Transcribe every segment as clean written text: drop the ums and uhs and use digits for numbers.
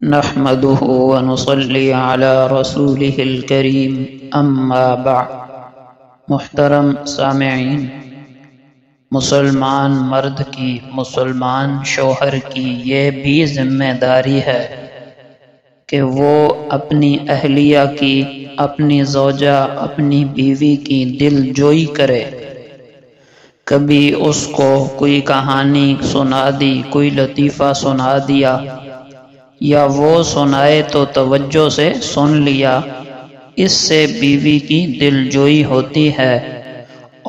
نحمده ونصلي على رسوله الكريم اما بعد۔ محترم سامعین، مسلمان مرد کی، مسلمان شوہر کی یہ بھی ذمہ داری ہے کہ وہ اپنی اہلیہ کی، اپنی زوجہ، اپنی بیوی کی دل جوئی کرے۔ کبھی اس کو کوئی کہانی سنا دی، کوئی لطیفہ سنا دیا، یا وہ سنائے تو توجہ سے سن لیا، اس سے بیوی کی دل جوئی ہوتی ہے،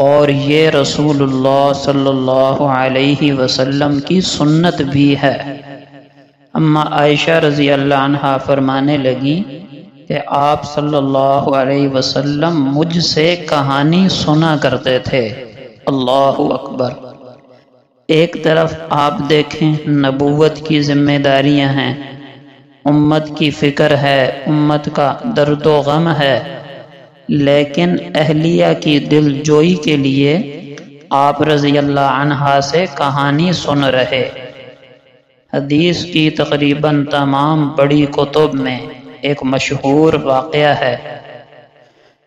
اور یہ رسول اللہ صلی اللہ علیہ وسلم کی سنت بھی ہے۔ اما عائشہ رضی اللہ عنہا فرمانے لگی کہ آپ صلی اللہ علیہ وسلم مجھ سے کہانی سنا کرتے تھے۔ اللہ اکبر! ایک طرف آپ دیکھیں نبوت کی ذمہ داریاں ہیں، امت کی فکر ہے، امت کا درد و غم ہے، لیکن اہلیہ کی دل جوئی کے لیے آپ رضی اللہ عنہا سے کہانی سن رہے۔ حدیث کی تقریباً تمام بڑی کتب میں ایک مشہور واقعہ ہے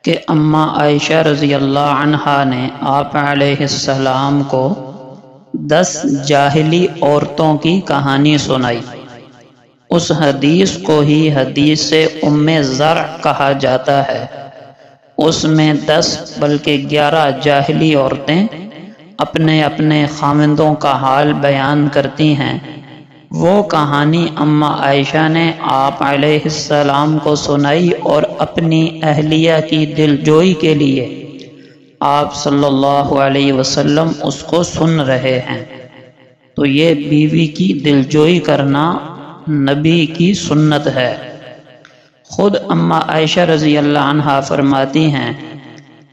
کہ اما عائشہ رضی اللہ عنہا نے آپ علیہ السلام کو 10 جاہلی عورتوں کی کہانی سنائی۔ اس حدیث کو ہی حدیث ام زرع کہا جاتا ہے۔ اس میں 10 بلکہ 11 جاہلی عورتیں اپنے اپنے خاوندوں کا حال بیان کرتی ہیں۔ وہ کہانی اما عائشہ نے آپ علیہ السلام کو سنائی اور اپنی اہلیہ کی دل جوئی کے لیے آپ صلی اللہ علیہ وسلم اس کو سن رہے ہیں۔ تو یہ بیوی کی دل جوئی کرنا نبی کی سنت ہے۔ خود اما عائشہ رضی اللہ عنہا فرماتی ہیں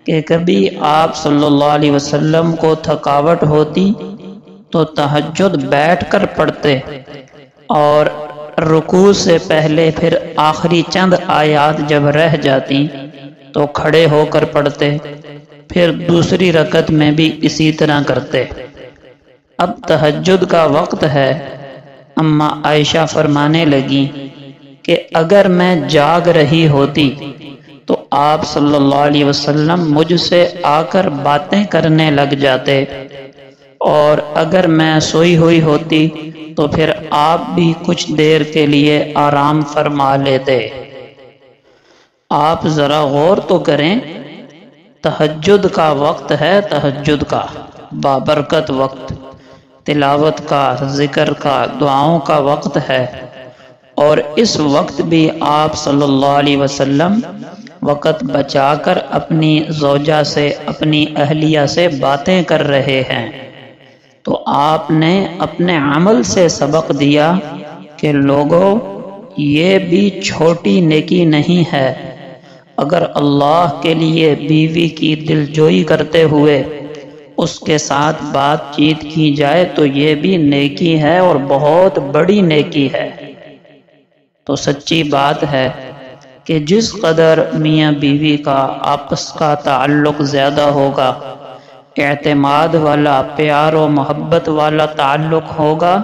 کہ کبھی آپ صلی اللہ علیہ وسلم کو تھکاوٹ ہوتی تو تہجد بیٹھ کر پڑھتے، اور رکوع سے پہلے پھر آخری چند آیات جب رہ جاتی تو کھڑے ہو کر پڑھتے، پھر دوسری رکعت میں بھی اسی طرح کرتے۔ اب تہجد کا وقت ہے، اما عائشہ فرمانے لگی کہ اگر میں جاگ رہی ہوتی تو آپ صلی اللہ علیہ وسلم مجھ سے آ کر باتیں کرنے لگ جاتے، اور اگر میں سوئی ہوئی ہوتی تو پھر آپ بھی کچھ دیر کے لیے آرام فرما لیتے۔ آپ ذرا غور تو کریں، تہجد کا وقت ہے، تہجد کا بابرکت وقت، تلاوت کا، ذکر کا، دعاؤں کا وقت ہے، اور اس وقت بھی آپ صلی اللہ علیہ وسلم وقت بچا کر اپنی زوجہ سے، اپنی اہلیہ سے باتیں کر رہے ہیں۔ تو آپ نے اپنے عمل سے سبق دیا کہ لوگوں، یہ بھی چھوٹی نیکی نہیں ہے۔ اگر اللہ کے لیے بیوی کی دل جوئی کرتے ہوئے اس کے ساتھ بات چیت کی جائے تو یہ بھی نیکی ہے، اور بہت بڑی نیکی ہے۔ تو سچی بات ہے کہ جس قدر میاں بیوی کا آپس کا تعلق زیادہ ہوگا، اعتماد والا، پیار و محبت والا تعلق ہوگا،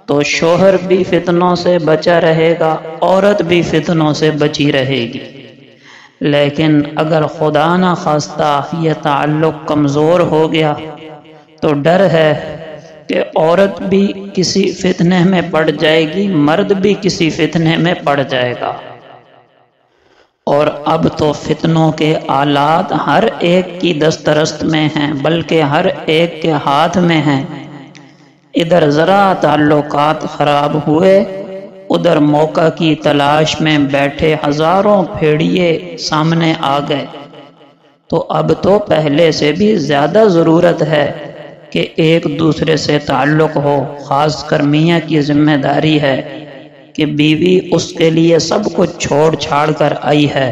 تو شوہر بھی فتنوں سے بچا رہے گا، عورت بھی فتنوں سے بچی رہے گی۔ لیکن اگر خدا نہ خواستہ یہ تعلق کمزور ہو گیا تو ڈر ہے کہ عورت بھی کسی فتنے میں پڑ جائے گی، مرد بھی کسی فتنے میں پڑ جائے گا۔ اور اب تو فتنوں کے آلات ہر ایک کی دسترست میں ہیں، بلکہ ہر ایک کے ہاتھ میں ہیں۔ ادھر ذرا تعلقات خراب ہوئے، ادھر موقع کی تلاش میں بیٹھے ہزاروں پھیڑیے سامنے آ گئے۔ تو اب تو پہلے سے بھی زیادہ ضرورت ہے کہ ایک دوسرے سے تعلق ہو۔ خاص کر میاں کی ذمہ داری ہے کہ بیوی اس کے لیے سب کچھ چھوڑ چھاڑ کر آئی ہے۔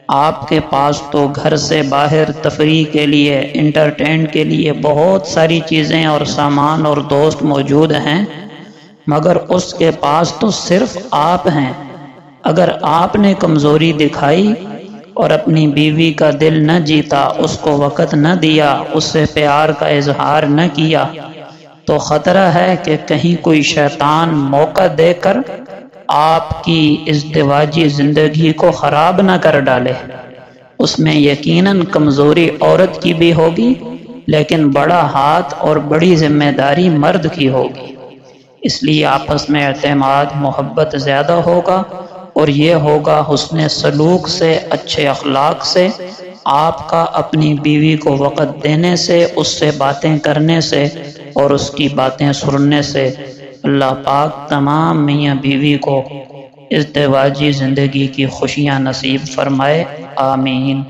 آپ کے پاس تو گھر سے باہر تفریح کے لیے، انٹرٹین کے لیے بہت ساری چیزیں اور سامان اور دوست موجود ہیں، مگر اس کے پاس تو صرف آپ ہیں۔ اگر آپ نے کمزوری دکھائی اور اپنی بیوی کا دل نہ جیتا، اس کو وقت نہ دیا، اس سے پیار کا اظہار نہ کیا، تو خطرہ ہے کہ کہیں کوئی شیطان موقع دے کر آپ کی ازدواجی زندگی کو خراب نہ کر ڈالے۔ اس میں یقیناً کمزوری عورت کی بھی ہوگی، لیکن بڑا ہاتھ اور بڑی ذمہ داری مرد کی ہوگی۔ اس لیے آپس میں اعتماد محبت زیادہ ہوگا، اور یہ ہوگا حسن سلوک سے، اچھے اخلاق سے، آپ کا اپنی بیوی کو وقت دینے سے، اس سے باتیں کرنے سے اور اس کی باتیں سننے سے۔ اللہ پاک تمام میاں بیوی کو ازدواجی زندگی کی خوشیاں نصیب فرمائے، آمین۔